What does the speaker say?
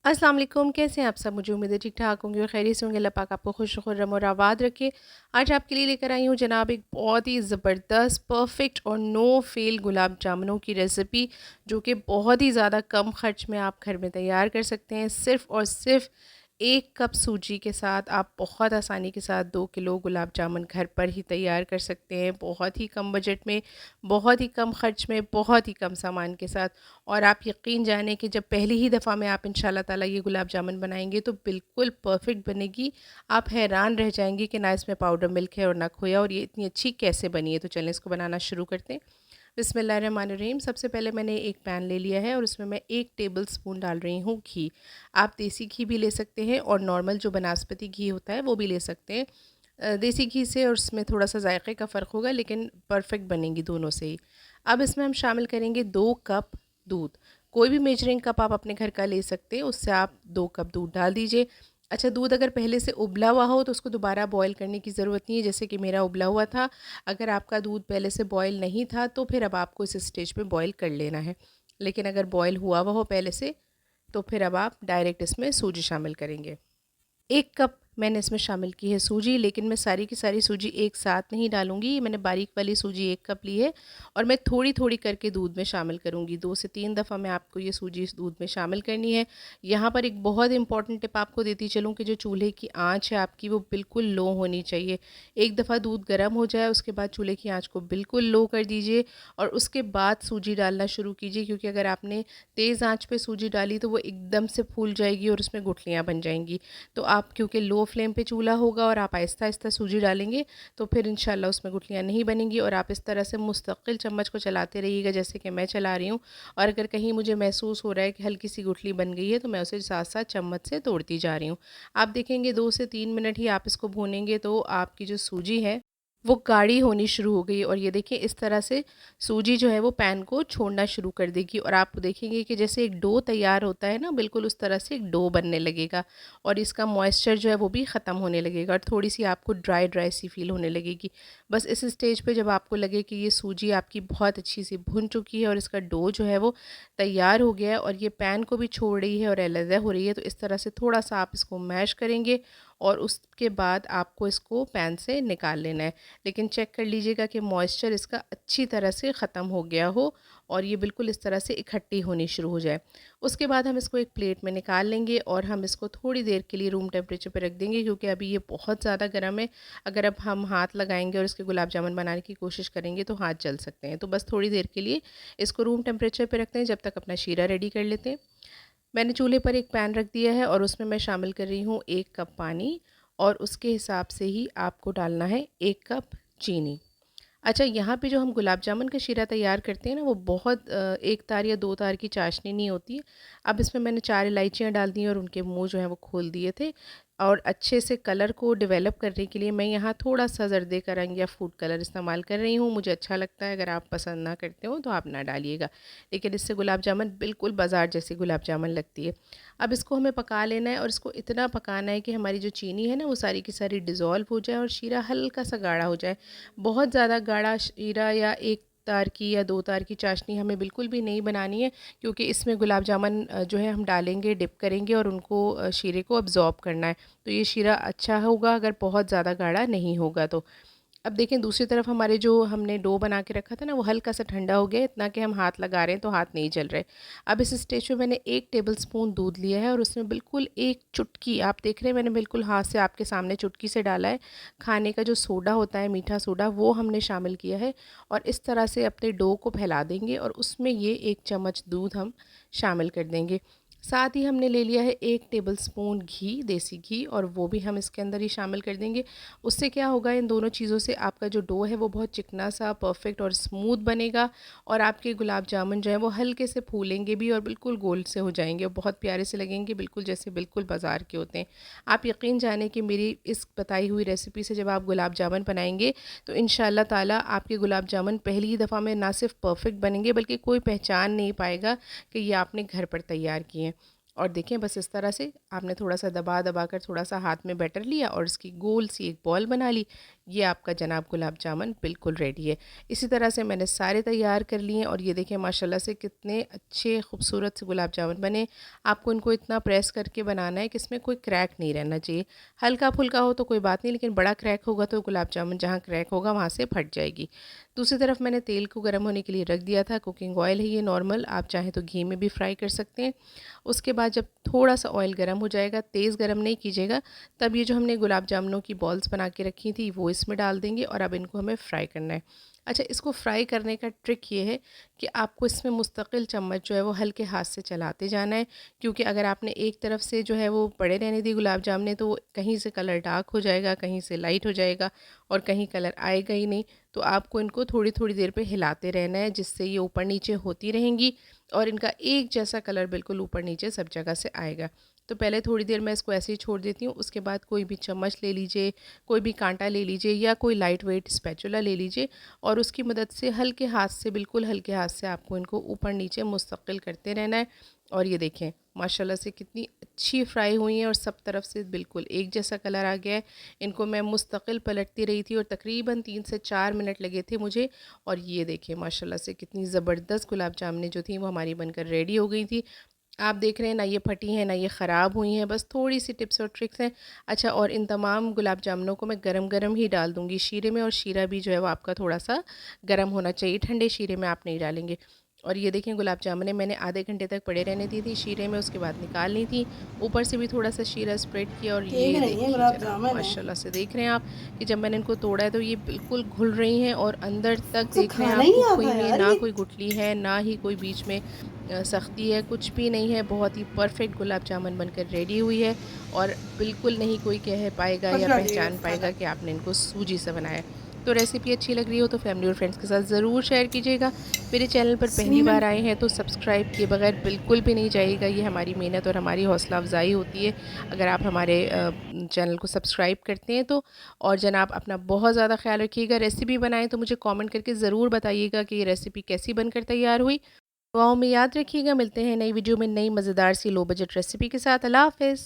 अस्सलाम वालेकुम, कैसे हैं आप सब? मुझे उम्मीद है ठीक-ठाक होंगे और खैरियत से होंगे। अल्लाह पाक आपको खुश खुर्रम और आबाद रखे। आज आपके लिए लेकर आई हूँ जनाब एक बहुत ही ज़बरदस्त, परफ़ेक्ट और नो फ़ेल गुलाब जामुनों की रेसिपी, जो कि बहुत ही ज़्यादा कम ख़र्च में आप घर में तैयार कर सकते हैं। सिर्फ़ और सिर्फ़ 1 कप सूजी के साथ आप बहुत आसानी के साथ 2 किलो गुलाब जामुन घर पर ही तैयार कर सकते हैं। बहुत ही कम बजट में, बहुत ही कम ख़र्च में, बहुत ही कम सामान के साथ। और आप यकीन जानें कि जब पहली ही दफ़ा में आप इंशाल्लाह ताला ये गुलाब जामुन बनाएँगे तो बिल्कुल परफ़ेक्ट बनेगी। आप हैरान रह जाएँगे कि ना इसमें पाउडर मिल्क है और ना खोया, और ये इतनी अच्छी कैसे बनी है। तो चलें इसको बनाना शुरू करते हैं। बिस्मिल्लाहिर्रहमानिर्रहीम। सबसे पहले मैंने एक पैन ले लिया है और उसमें मैं 1 टेबल स्पून डाल रही हूँ घी। आप देसी घी भी ले सकते हैं और नॉर्मल जो बनास्पति घी होता है वो भी ले सकते हैं। देसी घी से और उसमें थोड़ा-सा जायक़े का फ़र्क होगा, लेकिन परफ़ेक्ट बनेंगी दोनों से ही। अब इसमें हम शामिल करेंगे 2 कप दूध। कोई भी मेजरिंग कप आप अपने घर का ले सकते हैं, उससे आप 2 कप दूध डाल दीजिए। अच्छा, दूध अगर पहले से उबला हुआ हो तो उसको दोबारा बॉयल करने की ज़रूरत नहीं है, जैसे कि मेरा उबला हुआ था। अगर आपका दूध पहले से बॉयल नहीं था तो फिर अब आपको इस स्टेज पे बॉयल कर लेना है। लेकिन अगर बॉयल हुआ हुआ हो पहले से, तो फिर अब आप डायरेक्ट इसमें सूजी शामिल करेंगे। 1 कप मैंने इसमें शामिल की है सूजी, लेकिन मैं सारी की सारी सूजी एक साथ नहीं डालूँगी। मैंने बारीक वाली सूजी 1 कप ली है और मैं थोड़ी-थोड़ी करके दूध में शामिल करूँगी। 2 से 3 दफ़ा मैं आपको ये सूजी इस दूध में शामिल करनी है। यहाँ पर एक बहुत इम्पॉर्टेंट टिप आपको देती चलूँ कि जो चूल्हे की आँच है आपकी, वो बिल्कुल लो होनी चाहिए। एक दफ़ा दूध गर्म हो जाए, उसके बाद चूल्हे की आँच को बिल्कुल लो कर दीजिए और उसके बाद सूजी डालना शुरू कीजिए, क्योंकि अगर आपने तेज़ आँच पे सूजी डाली तो वो एकदम से फूल जाएगी और उसमें गुठलियाँ बन जाएँगी। तो आप, क्योंकि लो फ्लेम पे चूल्हा होगा और आप आहिस्ता-आहिस्ता सूजी डालेंगे, तो फिर इंशाल्लाह उसमें गुठलियाँ नहीं बनेंगी और आप इस तरह से मुस्तकिल चम्मच को चलाते रहिएगा, जैसे कि मैं चला रही हूँ। और अगर कहीं मुझे महसूस हो रहा है कि हल्की सी गुठली बन गई है, तो मैं उसे साथ-साथ चम्मच से तोड़ती जा रही हूँ। आप देखेंगे 2 से 3 मिनट ही आप इसको भूनेंगे तो आपकी जो सूजी है वो गाढ़ी होनी शुरू हो गई, और ये देखिए इस तरह से सूजी जो है वो पैन को छोड़ना शुरू कर देगी और आप देखेंगे कि जैसे एक डो तैयार होता है ना, बिल्कुल उस तरह से एक डो बनने लगेगा और इसका मॉइस्चर जो है वो भी ख़त्म होने लगेगा और थोड़ी-सी आपको ड्राई ड्राई सी फ़ील होने लगेगी। बस इस स्टेज पे जब आपको लगे कि ये सूजी आपकी बहुत अच्छी सी भुन चुकी है और इसका डो जो है वो तैयार हो गया है और ये पैन को भी छोड़ रही है और अलहदा हो रही है, तो इस तरह से थोड़ा-सा आप इसको मैश करेंगे और उसके बाद आपको इसको पैन से निकाल लेना है। लेकिन चेक कर लीजिएगा कि मॉइस्चर इसका अच्छी तरह से ख़त्म हो गया हो और ये बिल्कुल इस तरह से इकट्ठी होनी शुरू हो जाए। उसके बाद हम इसको एक प्लेट में निकाल लेंगे और हम इसको थोड़ी देर के लिए रूम टेम्परेचर पे रख देंगे, क्योंकि अभी ये बहुत ज़्यादा गर्म है। अगर अब हम हाथ लगाएँगे और इसके गुलाब जामुन बनाने की कोशिश करेंगे तो हाथ जल सकते हैं। तो बस थोड़ी देर के लिए इसको रूम टेम्परेचर पे रखते हैं, जब तक अपना शीरा रेडी कर लेते हैं। मैंने चूल्हे पर एक पैन रख दिया है और उसमें मैं शामिल कर रही हूँ 1 कप पानी और उसके हिसाब से ही आपको डालना है 1 कप चीनी। अच्छा, यहाँ पे जो हम गुलाब जामुन का शीरा तैयार करते हैं ना, वो बहुत 1 तार या 2 तार की चाशनी नहीं होती है। अब इसमें मैंने 4 इलायचियाँ डाल दी और उनके मुँह जो हैं वो खोल दिए थे और अच्छे से कलर को डेवलप करने के लिए मैं यहाँ थोड़ा-सा ज़र्दे का रंग या फूड कलर इस्तेमाल कर रही हूँ। मुझे अच्छा लगता है, अगर आप पसंद ना करते हो तो आप ना डालिएगा। लेकिन इससे गुलाब जामुन बिल्कुल बाज़ार जैसी गुलाब जामुन लगती है। अब इसको हमें पका लेना है और इसको इतना पकाना है कि हमारी जो चीनी है ना, वो सारी की सारी डिज़ोल्व हो जाए और शीरा हल्का-सा गाढ़ा हो जाए। बहुत ज़्यादा गाढ़ा शीरा या 1 तार की या 2 तार की चाशनी हमें बिल्कुल भी नहीं बनानी है, क्योंकि इसमें गुलाब जामुन जो है हम डालेंगे, डिप करेंगे और उनको शीरे को अब्ज़ॉर्ब करना है। तो ये शीरा अच्छा होगा अगर बहुत ज़्यादा गाढ़ा नहीं होगा तो। अब देखें दूसरी तरफ हमारे जो हमने डो बना के रखा था ना, वो हल्का-सा ठंडा हो गया है, इतना कि हम हाथ लगा रहे हैं तो हाथ नहीं जल रहे। अब इस स्टेज पे मैंने 1 टेबलस्पून दूध लिया है और उसमें बिल्कुल 1 चुटकी, आप देख रहे हैं मैंने बिल्कुल हाथ से आपके सामने चुटकी से डाला है। खाने का जो सोडा होता है, मीठा सोडा, वो हमने शामिल किया है और इस तरह से अपने डो को फैला देंगे और उसमें ये 1 चम्मच दूध हम शामिल कर देंगे। साथ ही हमने ले लिया है 1 टेबलस्पून घी, देसी घी, और वो भी हम इसके अंदर ही शामिल कर देंगे। उससे क्या होगा, इन दोनों चीज़ों से आपका जो डो है वो बहुत चिकना सा, परफेक्ट और स्मूथ बनेगा और आपके गुलाब जामुन जो है वो हल्के से फूलेंगे भी और बिल्कुल गोल से हो जाएंगे और बहुत प्यारे से लगेंगे, बिल्कुल जैसे बिल्कुल बाज़ार के होते हैं। आप यकीन जानें कि मेरी इस बताई हुई रेसिपी से जब आप गुलाब जामुन बनाएंगे तो इंशाल्लाह ताला आपके गुलाब जामुन पहली ही दफ़ा में ना सिर्फ परफेक्ट बनेंगे, बल्कि कोई पहचान नहीं पाएगा कि ये आपने घर पर तैयार किए हैं। और देखें, बस इस तरह से आपने थोड़ा सा दबा दबा कर थोड़ा सा हाथ में बैटर लिया और इसकी गोल सी एक बॉल बना ली। ये आपका जनाब गुलाब जामुन बिल्कुल रेडी है। इसी तरह से मैंने सारे तैयार कर लिए और ये देखें माशाल्लाह से कितने अच्छे खूबसूरत से गुलाब जामुन बने। आपको इनको इतना प्रेस करके बनाना है कि इसमें कोई क्रैक नहीं रहना चाहिए। हल्का-फुल्का हो तो कोई बात नहीं, लेकिन बड़ा क्रैक होगा तो गुलाब जामुन जहाँ क्रैक होगा वहाँ से फट जाएगी। दूसरी तरफ मैंने तेल को गर्म होने के लिए रख दिया था। कुकिंग ऑयल है ये नॉर्मल, आप चाहें तो घी में भी फ्राई कर सकते हैं। उसके बाद जब थोड़ा सा ऑयल गर्म हो जाएगा, तेज़ गर्म नहीं कीजिएगा, तब ये जो हमने गुलाब जामुनों की बॉल्स बना के रखी थी वो इसमें डाल देंगे और अब इनको हमें फ्राई करना है। अच्छा, इसको फ्राई करने का ट्रिक ये है कि आपको इसमें मुस्तकिल चम्मच जो है वो हल्के हाथ से चलाते जाना है, क्योंकि अगर आपने एक तरफ से जो है वो पड़े रहने दी गुलाब जामुन तो वो कहीं से कलर डार्क हो जाएगा, कहीं से लाइट हो जाएगा और कहीं कलर आएगा ही नहीं। तो आपको इनको थोड़ी थोड़ी देर पे हिलाते रहना है, जिससे ये ऊपर नीचे होती रहेंगी और इनका एक जैसा कलर बिल्कुल ऊपर नीचे सब जगह से आएगा। तो पहले थोड़ी देर मैं इसको ऐसे ही छोड़ देती हूँ। उसके बाद कोई भी चम्मच ले लीजिए, कोई भी कांटा ले लीजिए या कोई लाइट वेट स्पैचुला ले लीजिए और उसकी मदद से हल्के हाथ से, बिल्कुल हल्के हाथ से आपको इनको ऊपर नीचे मुस्तकिल करते रहना है। और ये देखें माशाल्लाह से कितनी अच्छी फ्राई हुई हैं और सब तरफ से बिल्कुल एक जैसा कलर आ गया है। इनको मैं मुस्तकिल पलटती रही थी और तकरीबन 3 से 4 मिनट लगे थे मुझे। और ये देखें माशाल्लाह से कितनी ज़बरदस्त गुलाब जामुनें जो थी वो हमारी बनकर रेडी हो गई थी। आप देख रहे हैं ना ये फटी हैं ना ये ख़राब हुई हैं, बस थोड़ी सी टिप्स और ट्रिक्स हैं। अच्छा, और इन तमाम गुलाब जामुनों को मैं गरम गरम ही डाल दूँगी शीरे में, और शीरा भी जो है वो आपका थोड़ा सा गर्म होना चाहिए, ठंडे शीरे में आप नहीं डालेंगे। और ये देखें गुलाब जामुनें मैंने आधे घंटे तक पड़े रहने दी थी शीरे में, उसके बाद निकाल ली थी। ऊपर से भी थोड़ा सा शीरा स्प्रेड किया और ठीक ये नहीं है देखिए गुलाब जनाब जामुन है। माशाल्लाह से देख रहे हैं आप कि जब मैंने इनको तोड़ा है तो ये बिल्कुल घुल रही हैं और अंदर तक मुझसे देख रहे हैं खाना आप ही नहीं कुक हुई आता हुई हैं, यार ना ये। कोई गुठली है ना ही कोई बीच में सख्ती है, कुछ भी नहीं है। बहुत ही परफेक्ट गुलाब जामुन बनकर रेडी हुई है और बिल्कुल नहीं कोई कह पाएगा खुश या रहिएगा पहचान खाना। पाएगा कि आपने इनको सूजी से बनाया है। तो रेसिपी अच्छी लग रही हो तो फैमिली और फ्रेंड्स के साथ ज़रूर शेयर कीजिएगा। मेरे चैनल पर पहली सीमेंट बार आए हैं तो सब्सक्राइब किए बगैर बिल्कुल भी नहीं जाइएगा। ये हमारी मेहनत और हमारी हौसला अफ़ज़ाई होती है अगर आप हमारे चैनल को सब्सक्राइब करते हैं तो। और जनाब अपना बहुत ज़्यादा ख़्याल रखिएगा। रेसिपी बनाएं तो मुझे कमेंट करके ज़रूर बताइएगा कि ये रेसिपी कैसी बनकर तैयार हुई। दुआओं में याद रखिएगा। मिलते हैं नई वीडियो में नई मज़ेदार सी लो बजट रेसिपी के साथ। अल्लाह हाफ़िज़।